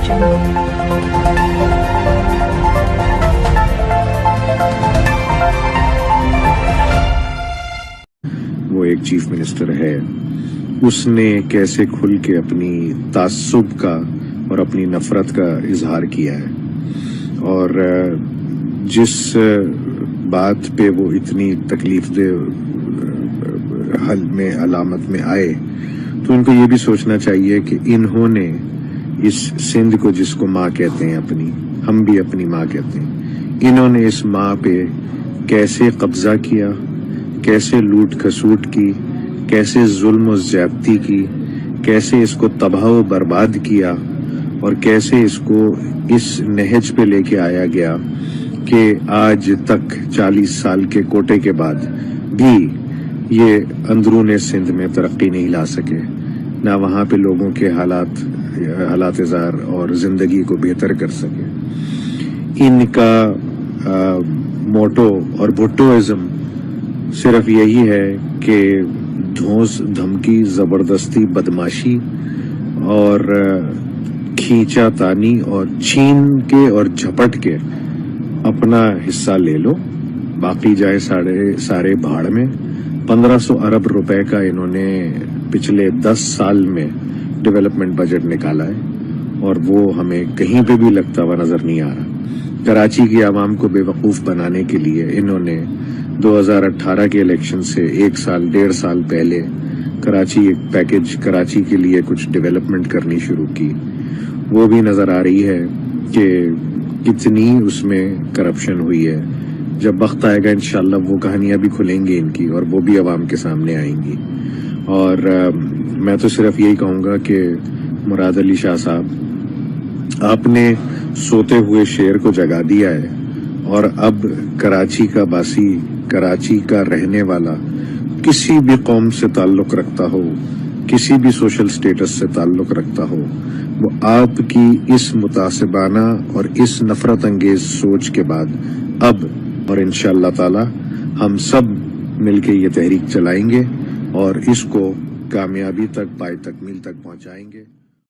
وہ ایک chief minister ہے، اس نے کیسے کھل کے اپنی تعصب کا اور اپنی نفرت کا اظہار کیا ہے، اور جس بات پہ وہ اتنی تکلیف دہ حل میں علامت میں آئے تو ان کو یہ بھی سوچنا چاہیے کہ انہوں نے اس سندھ کو، جس کو ماں کہتے ہیں اپنی، ہم بھی اپنی ماں کہتے ہیں، انہوں نے اس ماں پہ کیسے قبضہ کیا، کیسے لوٹ کھسوٹ کی، کیسے ظلم و زیادتی کی، کیسے اس کو تباہ و برباد کیا، اور کیسے اس کو اس نہج پہ لے کے آیا گیا کہ آج تک 40 سال کے کوٹے کے بعد بھی یہ اندرون سندھ میں ترقی نہیں لا سکے، نہ وہاں پہ لوگوں کے حالات زار اور زندگی کو بہتر کر سکے۔ ان کا موٹو اور بھٹوازم صرف یہی ہے کہ دھونس دھمکی، زبردستی، بدماشی اور کھینچا تانی اور چھین کے اور جھپٹ کے اپنا حصہ لے لو، باقی جائے سارے بھاڑ میں۔ 1500 ارب روپے کا انہوں نے پچھلے 10 سال میں ڈیولپمنٹ بجٹ نکالا ہے، اور وہ ہمیں کہیں پہ بھی لگتا ہوا نظر نہیں آ رہا۔ کراچی کی عوام کو بے وقوف بنانے کے لیے انہوں نے 2018 کے الیکشن سے 1 سال 1.5 سال پہلے کراچی ایک پیکج کراچی کے لیے کچھ ڈیولپمنٹ کرنی شروع کی۔ وہ بھی نظر آ رہی ہے کہ کتنی اس میں کرپشن ہوئی ہے۔ جب وقت آئے گا انشاءاللہ وہ کہانیاں بھی کھلیں گی ان کی، اور وہ بھی عوام کے سامنے آئیں گی۔ اور میں تو صرف یہی کہوں گا کہ مراد علی شاہ صاحب، آپ نے سوتے ہوئے شیر کو جگا دیا ہے، اور اب کراچی کا باسی، کراچی کا رہنے والا، کسی بھی قوم سے تعلق رکھتا ہو، کسی بھی سوشل سٹیٹس سے تعلق رکھتا ہو، وہ آپ کی اس متعصبانہ اور اس نفرت انگیز سوچ کے بعد اب اور انشاءاللہ تعالی ہم سب مل کے یہ تحریک چلائیں گے اور اس کو کامیابی تک، پائے تکمیل تک پہنچائیں گے۔